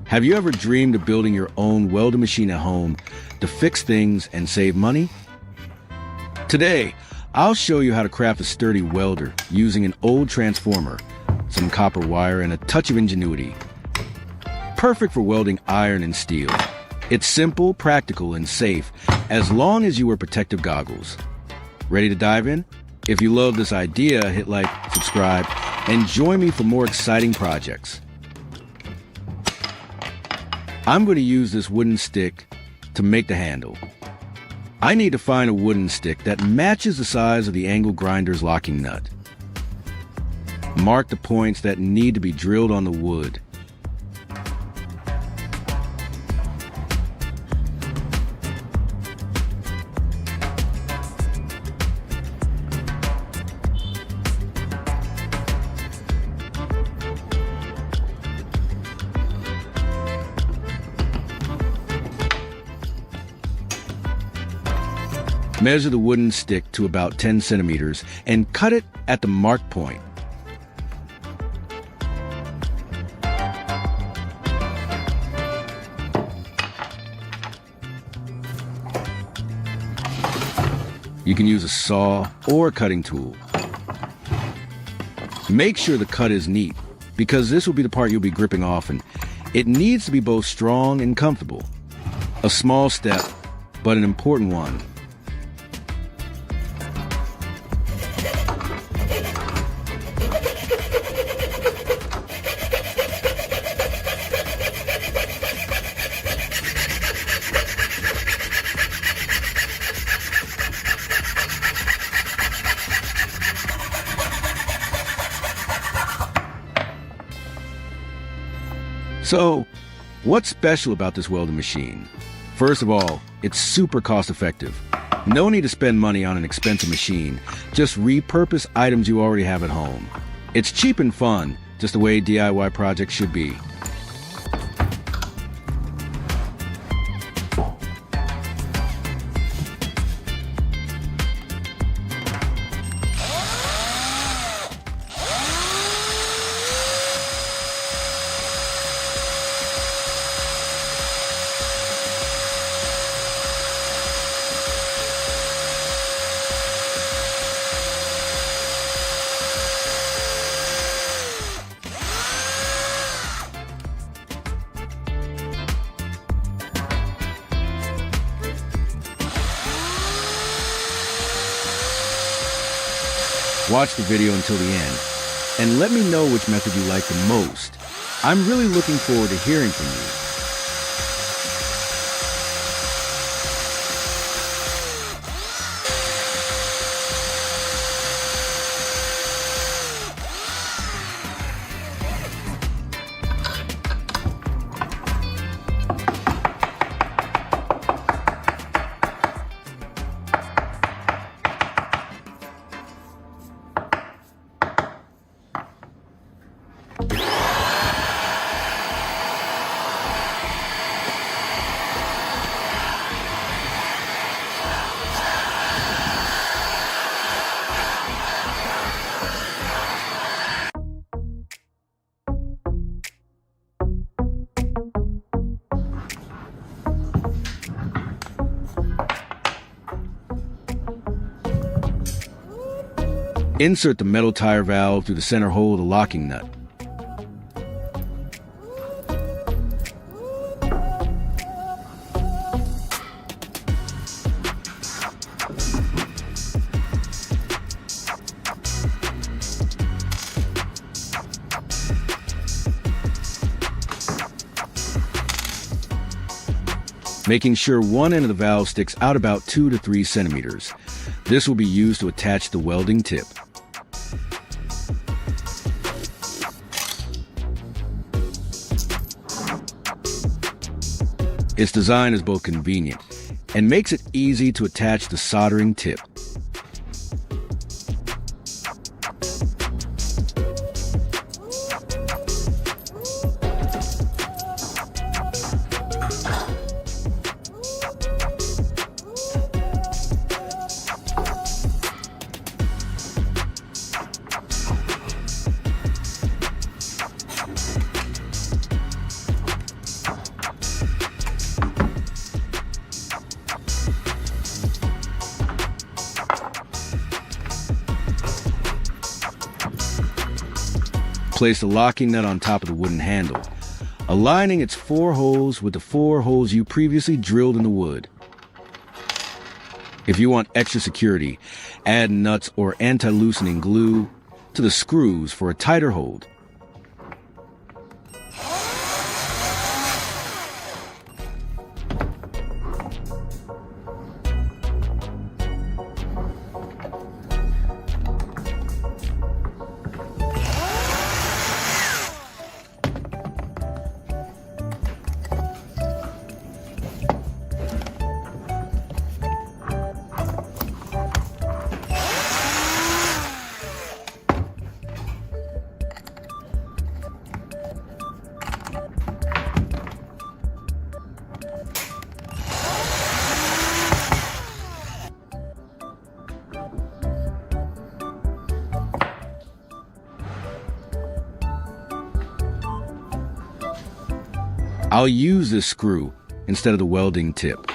Have you ever dreamed of building your own welding machine at home to fix things and save money? Today, I'll show you how to craft a sturdy welder using an old transformer, some copper wire, and a touch of ingenuity. Perfect for welding iron and steel. It's simple, practical, and safe as long as you wear protective goggles. Ready to dive in? If you love this idea, hit like, subscribe, and join me for more exciting projects. I'm going to use this wooden stick to make the handle. I need to find a wooden stick that matches the size of the angle grinder's locking nut. Mark the points that need to be drilled on the wood. Measure the wooden stick to about 10 centimeters and cut it at the marked point. You can use a saw or a cutting tool. Make sure the cut is neat, because this will be the part you'll be gripping often. It needs to be both strong and comfortable. A small step, but an important one. So, what's special about this welding machine? First of all, it's super cost-effective. No need to spend money on an expensive machine. Just repurpose items you already have at home. It's cheap and fun, just the way DIY projects should be. Watch the video until the end, and let me know which method you like the most. I'm really looking forward to hearing from you. Insert the metal tire valve through the center hole of the locking nut. Making sure one end of the valve sticks out about 2 to 3 centimeters. This will be used to attach the welding tip. Its design is both convenient and makes it easy to attach the soldering tip. Place the locking nut on top of the wooden handle, aligning its 4 holes with the 4 holes you previously drilled in the wood. If you want extra security, add nuts or anti-loosening glue to the screws for a tighter hold. I'll use this screw instead of the welding tip.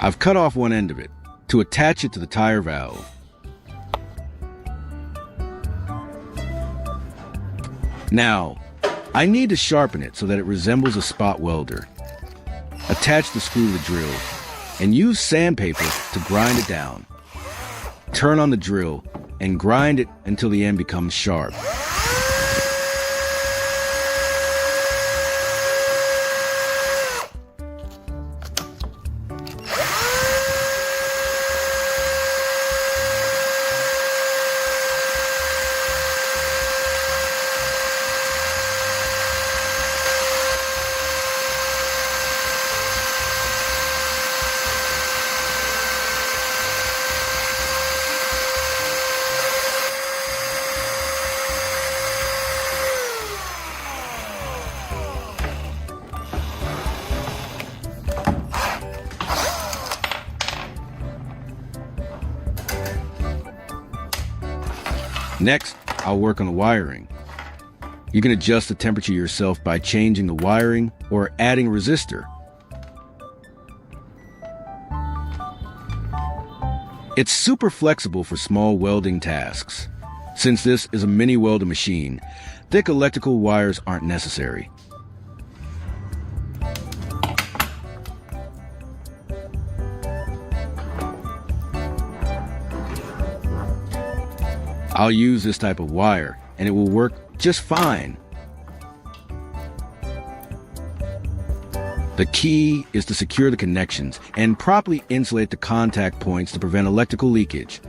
I've cut off one end of it to attach it to the tire valve. Now, I need to sharpen it so that it resembles a spot welder. Attach the screw to the drill and use sandpaper to grind it down. Turn on the drill and grind it until the end becomes sharp. Next, I'll work on the wiring. You can adjust the temperature yourself by changing the wiring or adding a resistor. It's super flexible for small welding tasks. Since this is a mini welding machine, thick electrical wires aren't necessary. I'll use this type of wire, and it will work just fine. The key is to secure the connections and properly insulate the contact points to prevent electrical leakage.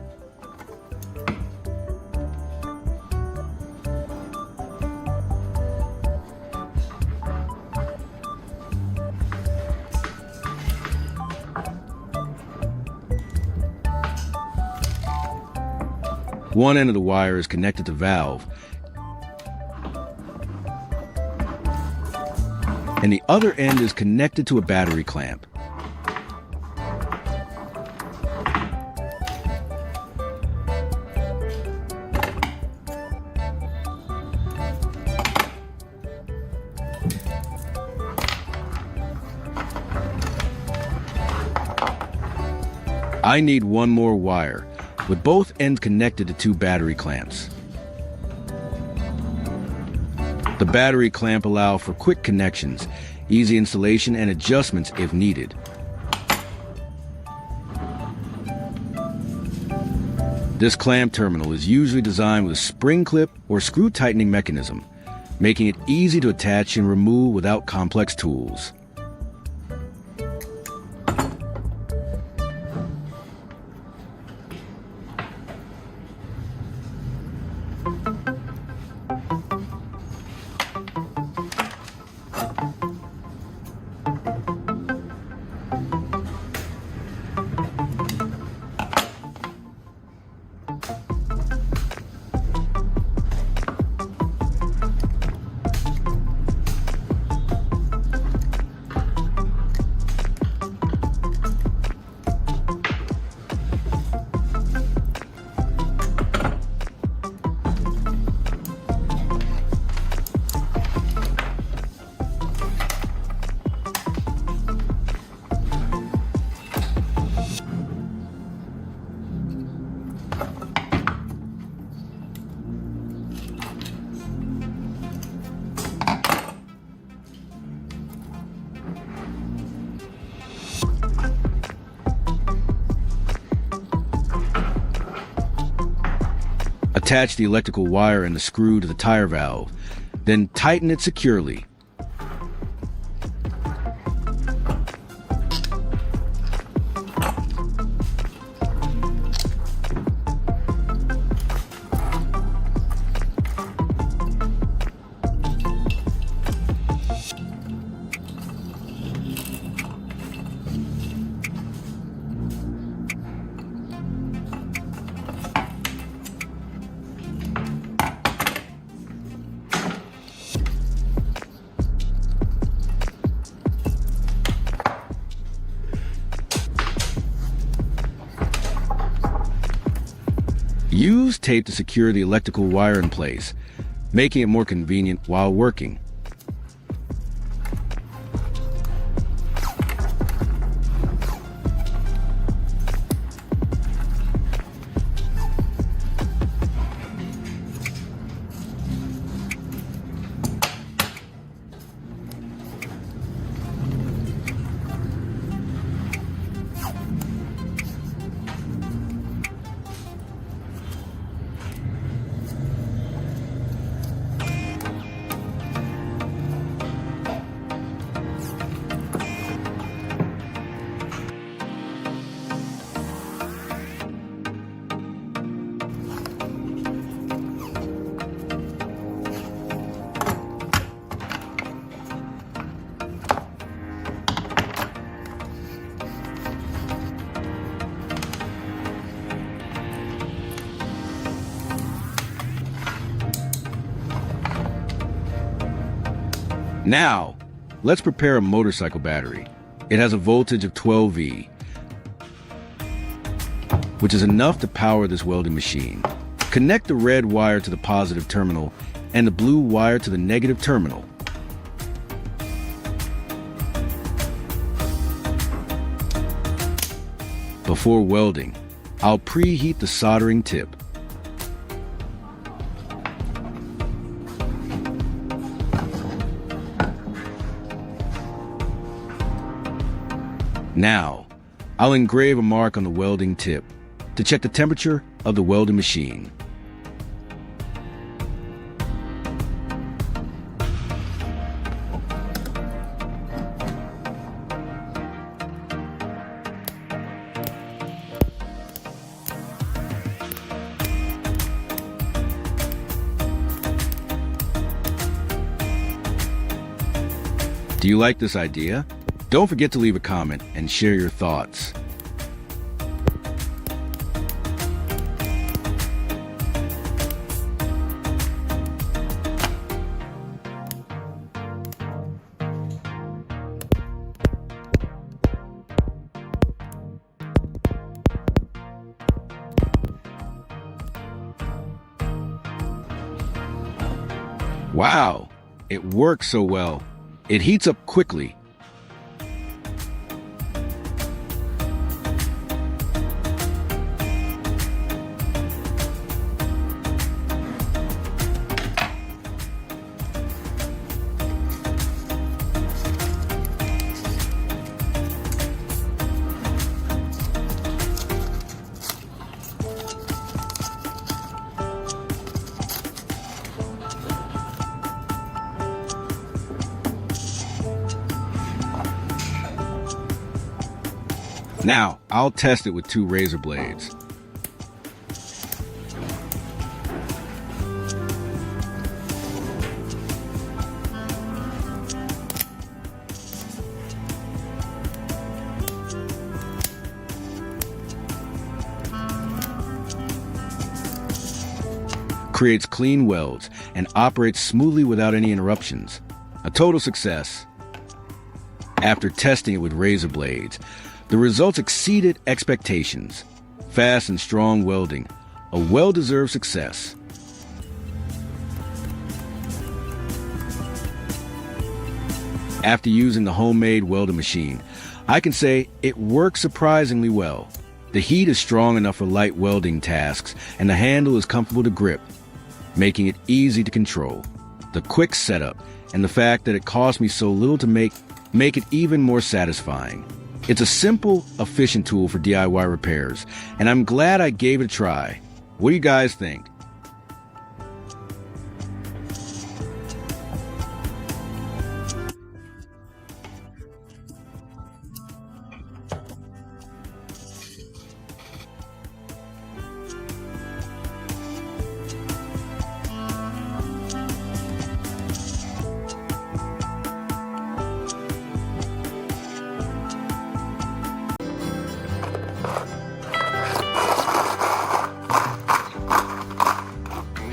One end of the wire is connected to the valve, and the other end is connected to a battery clamp. I need one more wire, with both ends connected to 2 battery clamps. The battery clamp allows for quick connections, easy installation, and adjustments if needed. This clamp terminal is usually designed with a spring clip or screw tightening mechanism, making it easy to attach and remove without complex tools. Attach the electrical wire and the screw to the tire valve, then tighten it securely. Use tape to secure the electrical wire in place, making it more convenient while working. Now, let's prepare a motorcycle battery. It has a voltage of 12 V, which is enough to power this welding machine. Connect the red wire to the positive terminal and the blue wire to the negative terminal. Before welding, I'll preheat the soldering tip. Now, I'll engrave a mark on the welding tip to check the temperature of the welding machine. Do you like this idea? Don't forget to leave a comment and share your thoughts. Wow, it works so well. It heats up quickly. Now, I'll test it with 2 razor blades. Creates clean welds and operates smoothly without any interruptions. A total success. After testing it with razor blades, the results exceeded expectations. Fast and strong welding, a well-deserved success. After using the homemade welding machine, I can say it works surprisingly well. The heat is strong enough for light welding tasks, and the handle is comfortable to grip, making it easy to control. The quick setup and the fact that it cost me so little to make it even more satisfying. It's a simple, efficient tool for DIY repairs, and I'm glad I gave it a try. What do you guys think?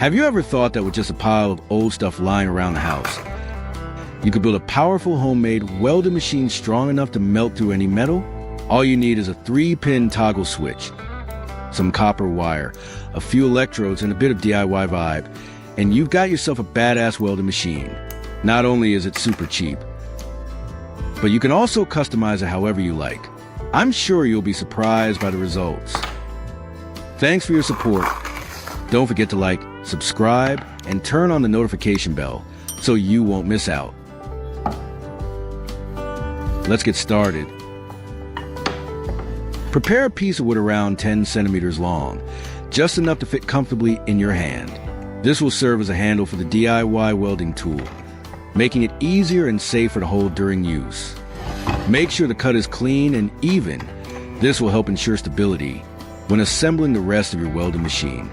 Have you ever thought that with just a pile of old stuff lying around the house, you could build a powerful homemade welding machine strong enough to melt through any metal? All you need is a 3-pin toggle switch, some copper wire, a few electrodes, and a bit of DIY vibe, and you've got yourself a badass welding machine. Not only is it super cheap, but you can also customize it however you like. I'm sure you'll be surprised by the results. Thanks for your support. Don't forget to like, subscribe, and turn on the notification bell so you won't miss out. Let's get started. Prepare a piece of wood around 10 centimeters long, just enough to fit comfortably in your hand. This will serve as a handle for the DIY welding tool, making it easier and safer to hold during use. Make sure the cut is clean and even. This will help ensure stability when assembling the rest of your welding machine.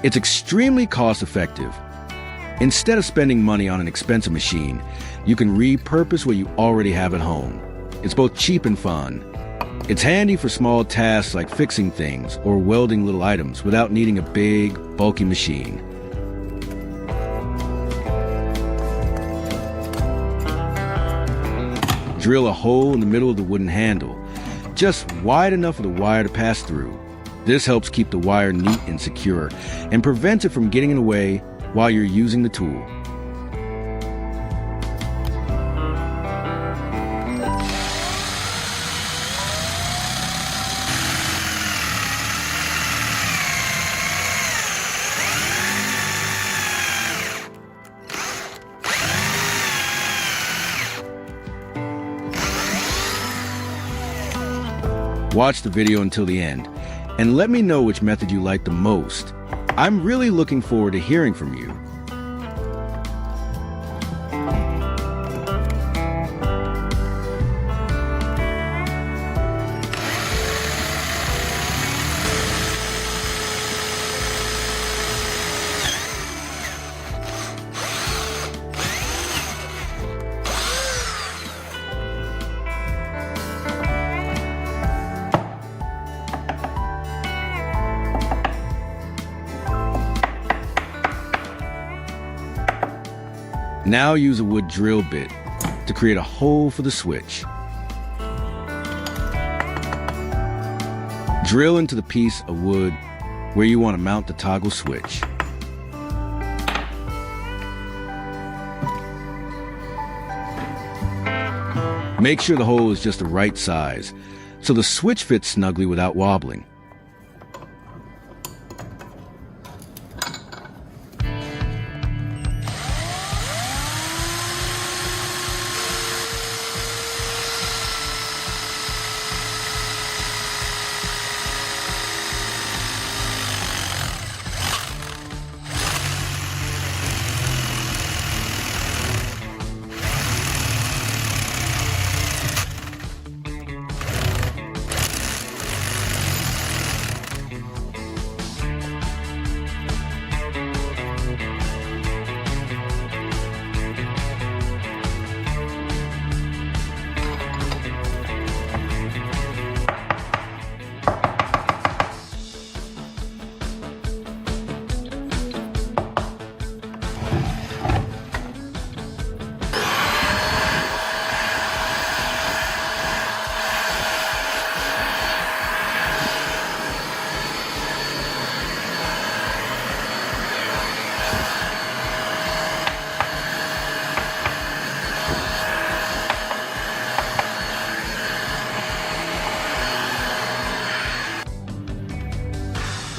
It's extremely cost-effective. Instead of spending money on an expensive machine, you can repurpose what you already have at home. It's both cheap and fun. It's handy for small tasks like fixing things or welding little items without needing a big, bulky machine. Drill a hole in the middle of the wooden handle, just wide enough for the wire to pass through. This helps keep the wire neat and secure and prevents it from getting in the way while you're using the tool. Watch the video until the end, and let me know which method you like the most. I'm really looking forward to hearing from you. Now use a wood drill bit to create a hole for the switch. Drill into the piece of wood where you want to mount the toggle switch. Make sure the hole is just the right size so the switch fits snugly without wobbling.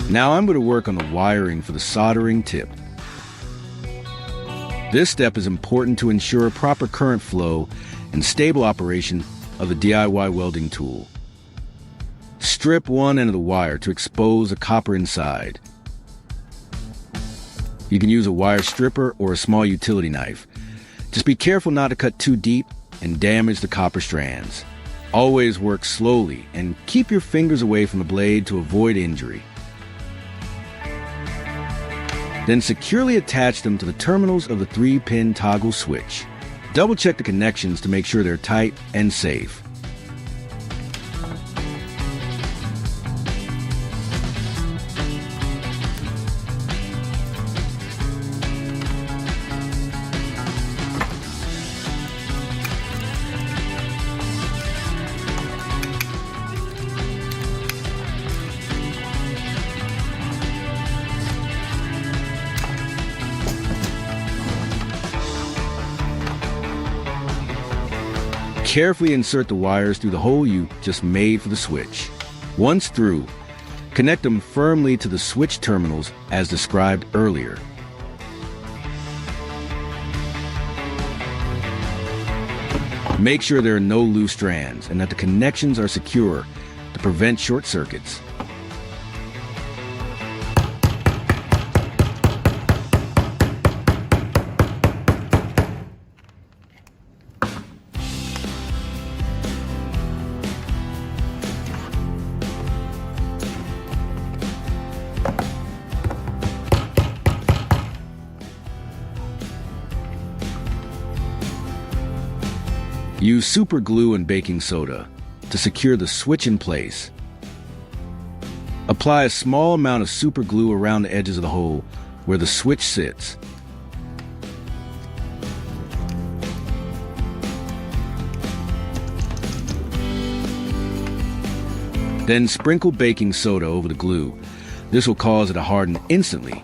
Now I'm going to work on the wiring for the soldering tip. This step is important to ensure proper current flow and stable operation of the DIY welding tool. Strip one end of the wire to expose the copper inside. You can use a wire stripper or a small utility knife. Just be careful not to cut too deep and damage the copper strands. Always work slowly and keep your fingers away from the blade to avoid injury. Then securely attach them to the terminals of the 3-pin toggle switch. Double check the connections to make sure they're tight and safe. Carefully insert the wires through the hole you just made for the switch. Once through, connect them firmly to the switch terminals as described earlier. Make sure there are no loose strands and that the connections are secure to prevent short circuits. Use super glue and baking soda to secure the switch in place. Apply a small amount of super glue around the edges of the hole where the switch sits. Then sprinkle baking soda over the glue. This will cause it to harden instantly,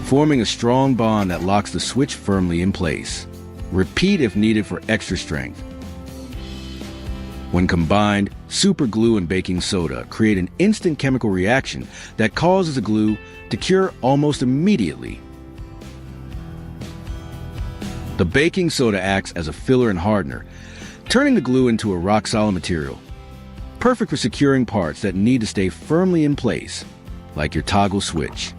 forming a strong bond that locks the switch firmly in place. Repeat if needed for extra strength. When combined, super glue and baking soda create an instant chemical reaction that causes the glue to cure almost immediately. The baking soda acts as a filler and hardener, turning the glue into a rock-solid material, perfect for securing parts that need to stay firmly in place, like your toggle switch.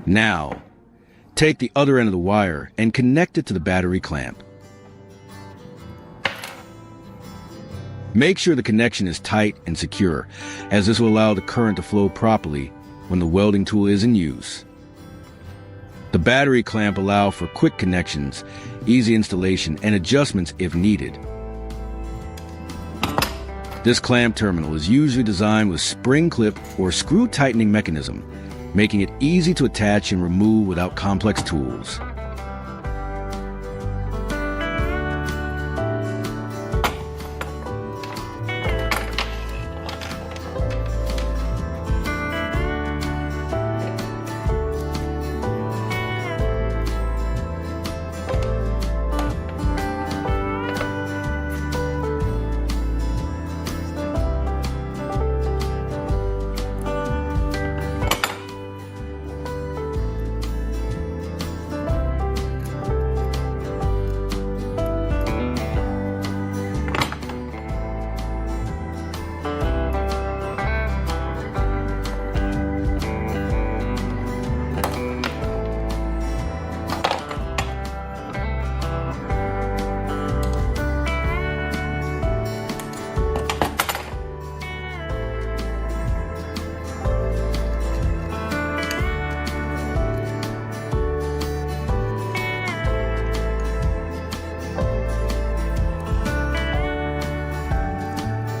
Now, take the other end of the wire and connect it to the battery clamp. Make sure the connection is tight and secure, as this will allow the current to flow properly when the welding tool is in use. The battery clamp allows for quick connections, easy installation, and adjustments if needed. This clamp terminal is usually designed with spring clip or screw tightening mechanism, making it easy to attach and remove without complex tools.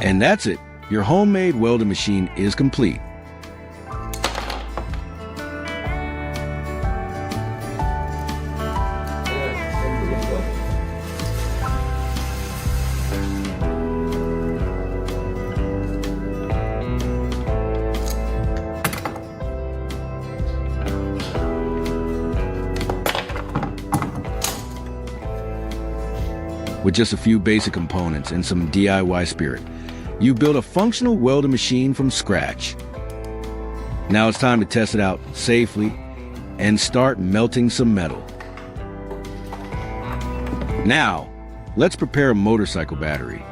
And that's it. Your homemade welding machine is complete. With just a few basic components and some DIY spirit, you build a functional welding machine from scratch. Now it's time to test it out safely and start melting some metal. Now, let's prepare a motorcycle battery.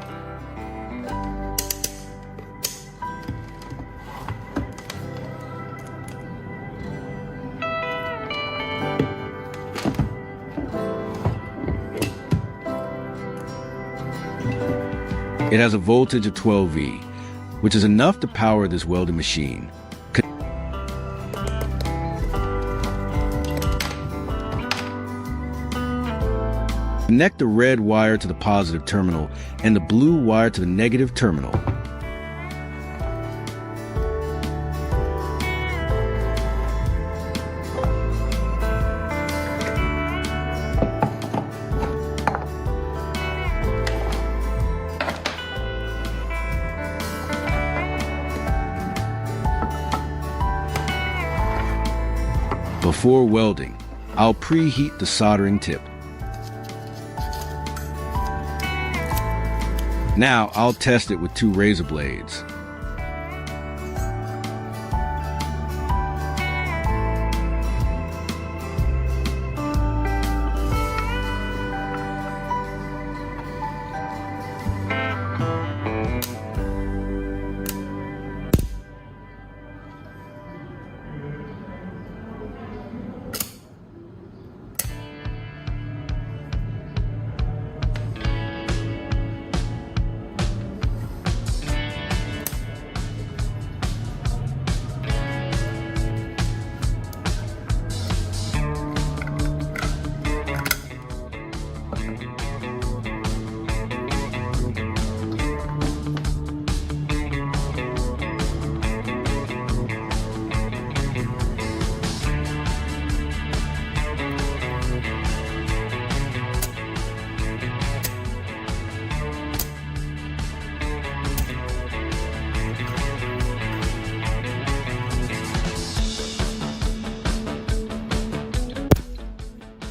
It has a voltage of 12 V, which is enough to power this welding machine. Connect the red wire to the positive terminal and the blue wire to the negative terminal. Before welding, I'll preheat the soldering tip. Now I'll test it with 2 razor blades.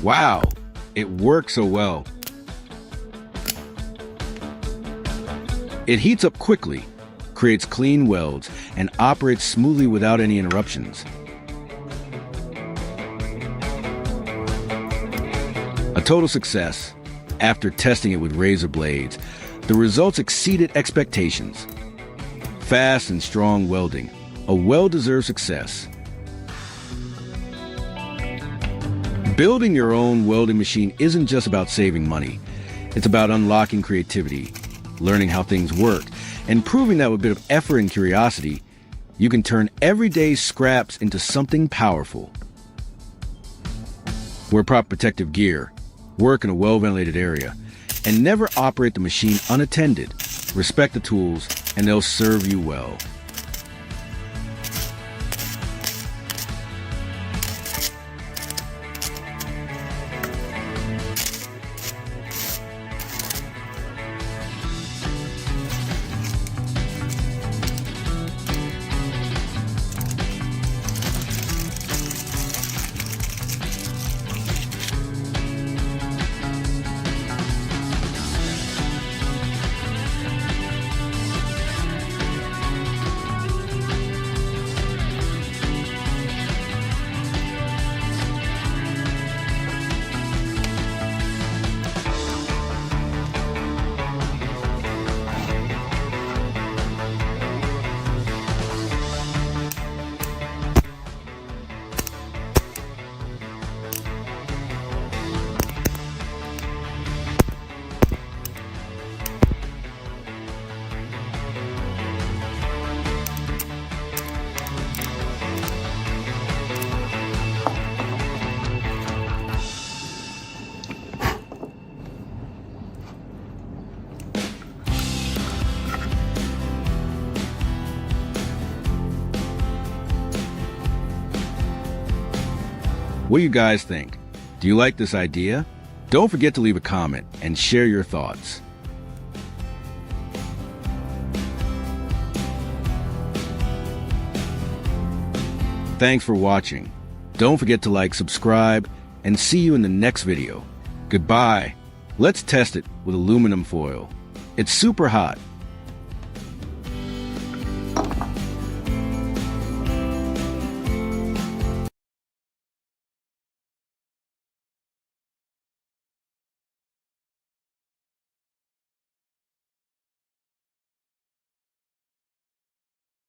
Wow, it works so well. It heats up quickly, creates clean welds, and operates smoothly without any interruptions. A total success. After testing it with razor blades, the results exceeded expectations. Fast and strong welding, a well-deserved success. Building your own welding machine isn't just about saving money. It's about unlocking creativity, learning how things work, and proving that with a bit of effort and curiosity, you can turn everyday scraps into something powerful. Wear proper protective gear, work in a well-ventilated area, and never operate the machine unattended. Respect the tools, and they'll serve you well. What do you guys think? Do you like this idea? Don't forget to leave a comment and share your thoughts. Thanks for watching. Don't forget to like, subscribe, and see you in the next video. Goodbye. Let's test it with aluminum foil. It's super hot.